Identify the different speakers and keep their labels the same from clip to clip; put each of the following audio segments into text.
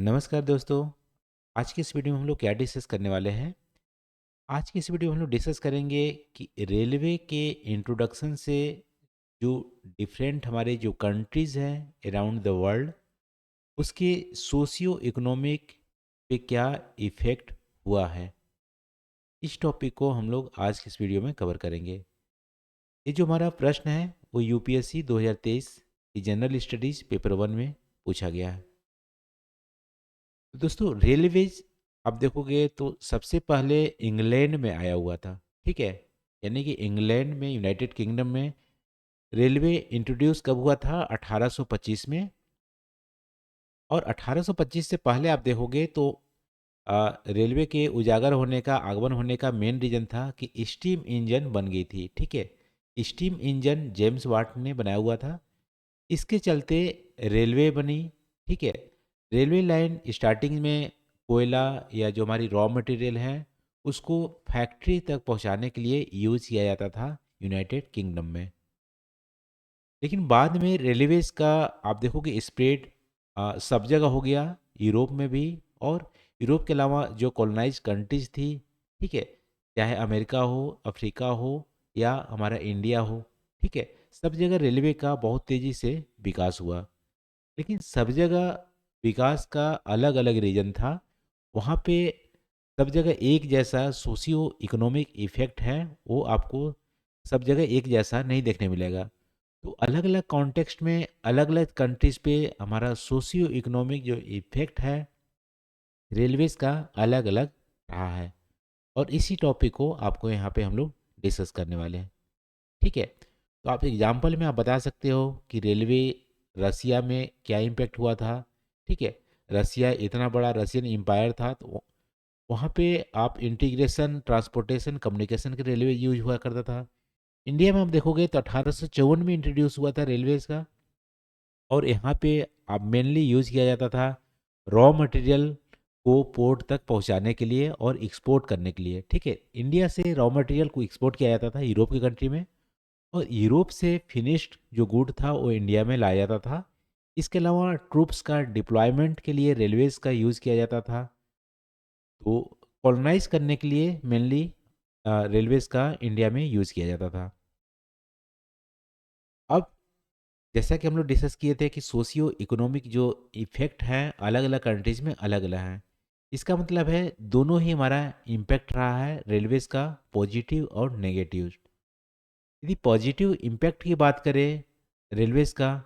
Speaker 1: नमस्कार दोस्तों। आज की इस वीडियो में हम लोग क्या डिस्कस करने वाले हैं। आज की इस वीडियो में हम लोग डिस्कस करेंगे कि रेलवे के इंट्रोडक्शन से जो डिफरेंट हमारे जो कंट्रीज़ हैं अराउंड द वर्ल्ड, उसके सोशियो इकोनॉमिक पे क्या इफ़ेक्ट हुआ है। इस टॉपिक को हम लोग आज की इस वीडियो में कवर करेंगे। ये जो हमारा प्रश्न है वो यूपीएससी 2023 की जनरल स्टडीज़ पेपर 1 में पूछा गया है। तो दोस्तों रेलवेज आप देखोगे तो सबसे पहले इंग्लैंड में आया हुआ था। ठीक है, यानी कि इंग्लैंड में, यूनाइटेड किंगडम में रेलवे इंट्रोड्यूस कब हुआ था? 1825 में। और 1825 से पहले आप देखोगे तो रेलवे के उजागर होने का, आगमन होने का मेन रीजन था कि स्टीम इंजन बन गई थी। ठीक है, स्टीम इंजन जेम्स वाट ने बनाया हुआ था। इसके चलते रेलवे बनी। ठीक है, रेलवे लाइन स्टार्टिंग में कोयला या जो हमारी रॉ मटेरियल है उसको फैक्ट्री तक पहुंचाने के लिए यूज किया जाता था यूनाइटेड किंगडम में। लेकिन बाद में रेलवेज का आप देखोगे स्प्रेड सब जगह हो गया, यूरोप में भी। और यूरोप के अलावा जो कॉलोनाइज कंट्रीज थी, ठीक है, चाहे अमेरिका हो, अफ्रीका हो या हमारा इंडिया हो, ठीक है, सब जगह रेलवे का बहुत तेज़ी से विकास हुआ। लेकिन सब जगह विकास का अलग अलग रीजन था। वहाँ पे सब जगह एक जैसा सोशियो इकोनॉमिक इफेक्ट है, वो आपको सब जगह एक जैसा नहीं देखने मिलेगा। तो अलग अलग कॉन्टेक्स्ट में अलग अलग कंट्रीज पे हमारा सोशियो इकोनॉमिक जो इफेक्ट है रेलवेज का अलग अलग रहा है। और इसी टॉपिक को आपको यहाँ पे हम लोग डिस्कस करने वाले हैं। ठीक है, तो आप एग्जाम्पल में आप बता सकते हो कि रेलवे रसिया में क्या इम्पेक्ट हुआ था। ठीक है, रसिया इतना बड़ा रशियन एम्पायर था, तो वहाँ पे आप इंटीग्रेशन, ट्रांसपोर्टेशन, कम्युनिकेशन के रेलवे यूज हुआ करता था। इंडिया में आप देखोगे तो 1854 में इंट्रोड्यूस हुआ था रेलवेज का। और यहाँ पे आप मेनली यूज किया जाता था रॉ मटेरियल को पोर्ट तक पहुँचाने के लिए और एक्सपोर्ट करने के लिए। ठीक है, इंडिया से रॉ मटेरियल को एक्सपोर्ट किया जाता था यूरोप की कंट्री में, और यूरोप से फिनिश्ड जो गुड था वो इंडिया में लाया जाता था। इसके अलावा ट्रूप्स का डिप्लॉयमेंट के लिए रेलवेज का यूज़ किया जाता था। तो कॉलोनाइज करने के लिए मेनली रेलवेज का इंडिया में यूज़ किया जाता था। अब जैसा कि हम लोग डिस्कस किए थे कि सोशियो इकोनॉमिक जो इफेक्ट हैं अलग अलग कंट्रीज में अलग अलग हैं। इसका मतलब है दोनों ही हमारा इम्पैक्ट रहा है रेलवेज का, पॉजिटिव और नेगेटिव। यदि पॉजिटिव इम्पैक्ट की बात करें रेलवेज का,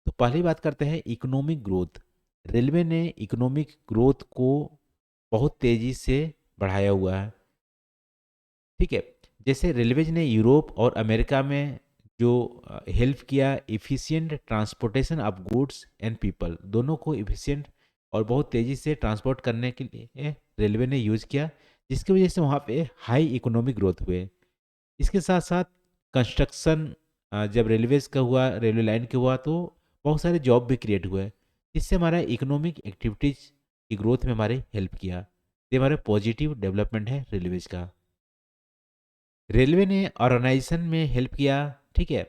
Speaker 1: तो पहली बात करते हैं इकोनॉमिक ग्रोथ। रेलवे ने इकोनॉमिक ग्रोथ को बहुत तेज़ी से बढ़ाया हुआ है। ठीक है, जैसे रेलवेज ने यूरोप और अमेरिका में जो हेल्प किया efficient transportation of goods and people, दोनों को इफ़िशिएंट और बहुत तेज़ी से ट्रांसपोर्ट करने के लिए रेलवे ने यूज़ किया, जिसकी वजह से वहाँ पे हाई इकोनॉमिक ग्रोथ हुए। इसके साथ साथ कंस्ट्रक्शन, जब रेलवेज का हुआ, रेलवे लाइन का हुआ, तो बहुत सारे जॉब भी क्रिएट हुए, जिससे हमारा इकोनॉमिक एक्टिविटीज़ की ग्रोथ में हमारे हेल्प किया। ये हमारा पॉजिटिव डेवलपमेंट है रेलवेज का। रेलवे ने अर्बनाइजेशन में हेल्प किया। ठीक है,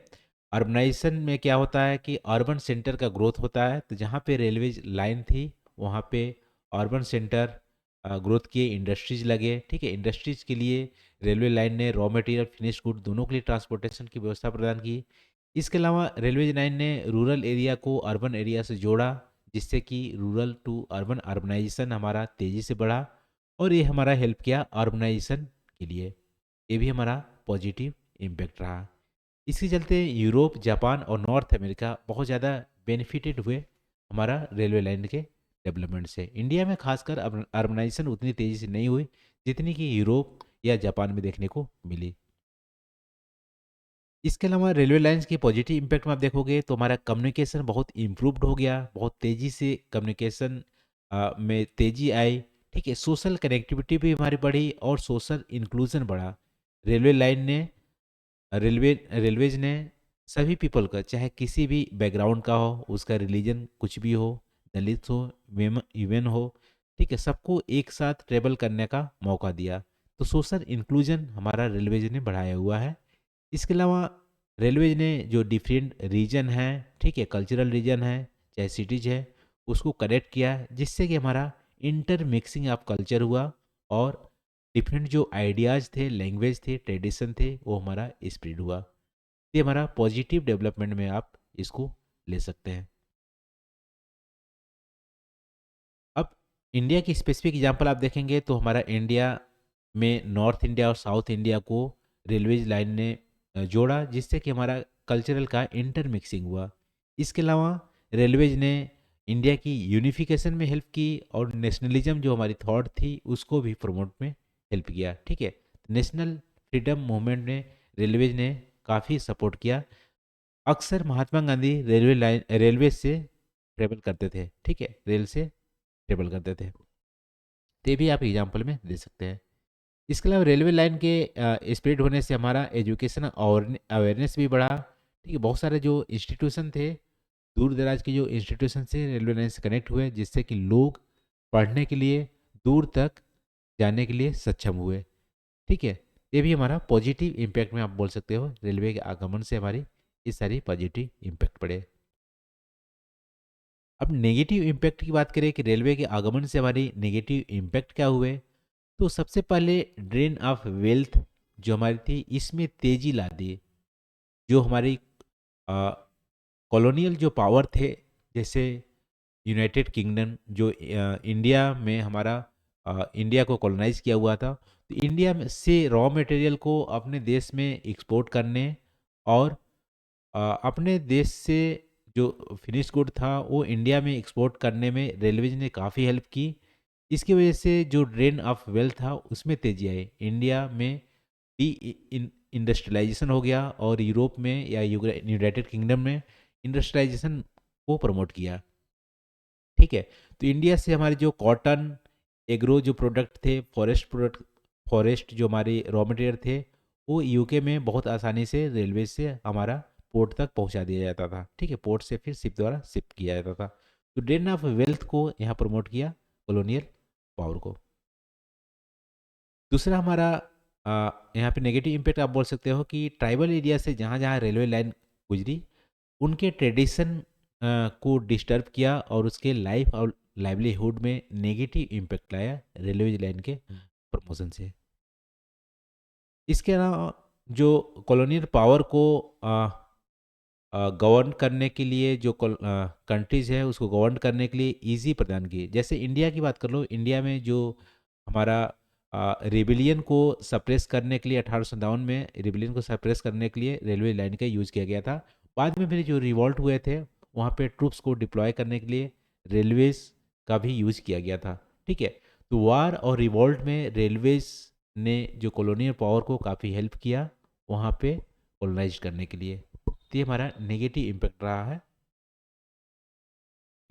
Speaker 1: अर्बनाइजेशन में क्या होता है कि अर्बन सेंटर का ग्रोथ होता है, तो जहाँ पे रेलवे लाइन थी वहाँ पे अर्बन सेंटर ग्रोथ किए, इंडस्ट्रीज लगे। ठीक है, इंडस्ट्रीज के लिए रेलवे लाइन ने रॉ मटेरियल, फिनिश गुड दोनों के लिए ट्रांसपोर्टेशन की व्यवस्था प्रदान की। इसके अलावा रेलवे लाइन ने रूरल एरिया को अर्बन एरिया से जोड़ा, जिससे कि रूरल टू अर्बन अर्बनाइजेशन हमारा तेज़ी से बढ़ा, और ये हमारा हेल्प किया अर्बनाइजेशन के लिए। ये भी हमारा पॉजिटिव इम्पैक्ट रहा। इसके चलते यूरोप, जापान और नॉर्थ अमेरिका बहुत ज़्यादा बेनिफिटेड हुए हमारा रेलवे लाइन के डेवलपमेंट से। इंडिया में खासकर अर्बनाइजेशन उतनी तेज़ी से नहीं हुई जितनी कि यूरोप या जापान में देखने को मिली। इसके अलावा रेलवे लाइंस की पॉजिटिव इम्पैक्ट में आप देखोगे तो हमारा कम्युनिकेशन बहुत इम्प्रूव्ड हो गया, बहुत तेज़ी से कम्युनिकेशन में तेज़ी आई। ठीक है, सोशल कनेक्टिविटी भी हमारी बढ़ी और सोशल इंक्लूजन बढ़ा। रेलवे लाइन ने रेलवेज ने सभी पीपल का, चाहे किसी भी बैकग्राउंड का हो, उसका रिलीजन कुछ भी हो, दलित हो, इवन हो, ठीक है, सबको एक साथ ट्रेवल करने का मौका दिया। तो सोशल इंक्लूजन हमारा रेलवेज ने बढ़ाया हुआ है। इसके अलावा रेलवेज ने जो डिफरेंट रीजन हैं, ठीक है, कल्चरल रीजन है, चाहे सिटीज है, उसको कनेक्ट किया, जिससे कि हमारा इंटर मिक्सिंग ऑफ कल्चर हुआ और डिफरेंट जो आइडियाज़ थे, लैंग्वेज थे, ट्रेडिशन थे, वो हमारा स्प्रेड हुआ। ये हमारा पॉजिटिव डेवलपमेंट में आप इसको ले सकते हैं। अब इंडिया की स्पेसिफिक एग्जांपल आप देखेंगे तो हमारा इंडिया में नॉर्थ इंडिया और साउथ इंडिया को रेलवेज लाइन ने जोड़ा, जिससे कि हमारा कल्चरल का इंटर मिक्सिंग हुआ। इसके अलावा रेलवेज ने इंडिया की यूनिफिकेशन में हेल्प की और नेशनलिज्म जो हमारी थॉट थी उसको भी प्रमोट में हेल्प किया। ठीक है, नेशनल फ्रीडम मूवमेंट में रेलवेज ने काफ़ी सपोर्ट किया। अक्सर महात्मा गांधी रेलवे से ट्रेवल करते थे। ठीक है, रेल से ट्रेवल करते थे। तो ये भी आप एग्जाम्पल में दे सकते हैं। इसके अलावा रेलवे लाइन के स्प्रेड होने से हमारा एजुकेशन और अवेयरनेस भी बढ़ा। ठीक है, बहुत सारे जो इंस्टीट्यूशन थे, दूर दराज के जो इंस्टीट्यूशन से रेलवे लाइन से कनेक्ट हुए, जिससे कि लोग पढ़ने के लिए दूर तक जाने के लिए सक्षम हुए। ठीक है, ये भी हमारा पॉजिटिव इम्पैक्ट में आप बोल सकते हो, रेलवे के आगमन से हमारी ये सारी पॉजिटिव इम्पैक्ट पड़े। अब नेगेटिव इम्पैक्ट की बात करें कि रेलवे के आगमन से हमारी नेगेटिव इम्पैक्ट क्या हुए, तो सबसे पहले ड्रेन ऑफ वेल्थ जो हमारी थी इसमें तेजी ला दी। जो हमारी कॉलोनियल जो पावर थे, जैसे यूनाइटेड किंगडम जो इंडिया में हमारा इंडिया को कॉलोनाइज किया हुआ था, तो इंडिया में से रॉ मटेरियल को अपने देश में एक्सपोर्ट करने और अपने देश से जो फिनिश गुड था वो इंडिया में एक्सपोर्ट करने में रेलवेज ने काफ़ी हेल्प की। इसकी वजह से जो ड्रेन ऑफ वेल्थ था उसमें तेजी आई। इंडिया में डी इंडस्ट्रियलाइजेशन हो गया और यूरोप में या यूनाइटेड किंगडम में इंडस्ट्रियलाइजेशन को प्रमोट किया। ठीक है, तो इंडिया से हमारे जो कॉटन, एग्रो जो प्रोडक्ट थे, फॉरेस्ट जो हमारे रॉ मटेरियल थे, वो यूके में बहुत आसानी से रेलवे से हमारा पोर्ट तक पहुंचा दिया जाता था। ठीक है, पोर्ट से फिर शिप द्वारा शिप किया जाता था। तो ड्रेन ऑफ वेल्थ को यहाँ प्रमोट किया, कॉलोनियल पावर को। दूसरा हमारा यहाँ पे नेगेटिव इम्पैक्ट आप बोल सकते हो कि ट्राइबल एरिया से जहाँ जहाँ रेलवे लाइन गुजरी, उनके ट्रेडिशन को डिस्टर्ब किया और उसके लाइफ और लाइवलीहुड में नेगेटिव इम्पैक्ट लाया रेलवे लाइन के प्रमोशन से। इसके अलावा जो कॉलोनियल पावर को गवर्न करने के लिए जो कंट्रीज़ है उसको गवर्न करने के लिए इजी प्रदान की। जैसे इंडिया की बात कर लो, इंडिया में जो हमारा रिबिलियन को सप्रेस करने के लिए 1857 में रिबिलियन को सप्रेस करने के लिए रेलवे लाइन का यूज़ किया गया था। बाद में फिर जो रिवॉल्ट हुए थे वहाँ पे ट्रूप्स को डिप्लॉय करने के लिए रेलवेज का भी यूज़ किया गया था। ठीक है, तो वार और रिवॉल्ट में रेलवेज ने जो कॉलोनियल पावर को काफ़ी हेल्प किया वहाँ पे कॉलोनाइज करने के लिए। तो ये हमारा नेगेटिव इम्पैक्ट रहा है।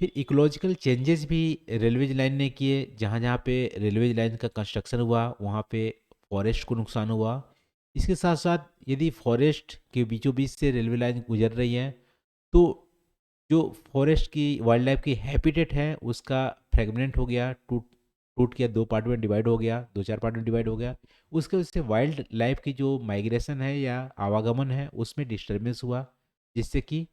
Speaker 1: फिर इकोलॉजिकल चेंजेस भी रेलवेज लाइन ने किए। जहाँ जहाँ पे रेलवेज लाइन का कंस्ट्रक्शन हुआ वहाँ पे फॉरेस्ट को नुकसान हुआ। इसके साथ साथ यदि फॉरेस्ट के बीचों बीच से रेलवे लाइन गुजर रही है तो जो फॉरेस्ट की वाइल्ड लाइफ की हैबिटेट है उसका फ्रेगमेंट हो गया, टूट टूट के दो पार्ट में डिवाइड हो गया, दो चार पार्ट में डिवाइड हो गया। उसके उससे वाइल्ड लाइफ की जो माइग्रेशन है या आवागमन है उसमें डिस्टर्बेंस हुआ, जिससे कि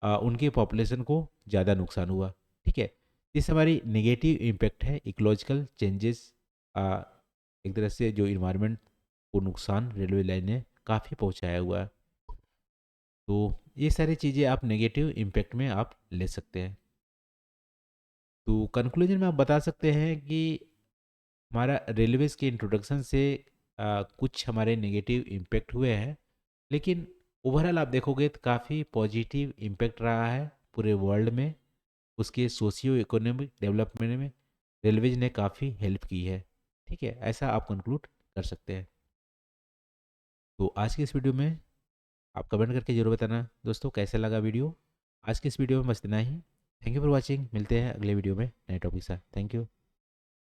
Speaker 1: उनके पॉपुलेशन को ज़्यादा नुकसान हुआ। ठीक है, इस हमारी नेगेटिव इम्पैक्ट है इकोलॉजिकल चेंजेस। एक तरह से जो इन्वायरमेंट को नुकसान रेलवे लाइन ने काफ़ी पहुंचाया हुआ है। तो ये सारी चीज़ें आप नेगेटिव इम्पैक्ट में आप ले सकते हैं। तो कंक्लूजन में आप बता सकते हैं कि हमारा रेलवेज़ के इंट्रोडक्शन से कुछ हमारे नेगेटिव इम्पैक्ट हुए हैं, लेकिन ओवरऑल आप देखोगे तो काफ़ी पॉजिटिव इम्पैक्ट रहा है पूरे वर्ल्ड में। उसके सोशियो इकोनॉमिक डेवलपमेंट में रेलवेज ने काफ़ी हेल्प की है। ठीक है, ऐसा आप कंक्लूड कर सकते हैं। तो आज की इस वीडियो में आप कमेंट करके जरूर बताना दोस्तों कैसा लगा वीडियो। आज की इस वीडियो में बस इतना ही। Thank you for watching. मिलते हैं अगले वीडियो में नए टॉपिक के साथ। Thank you.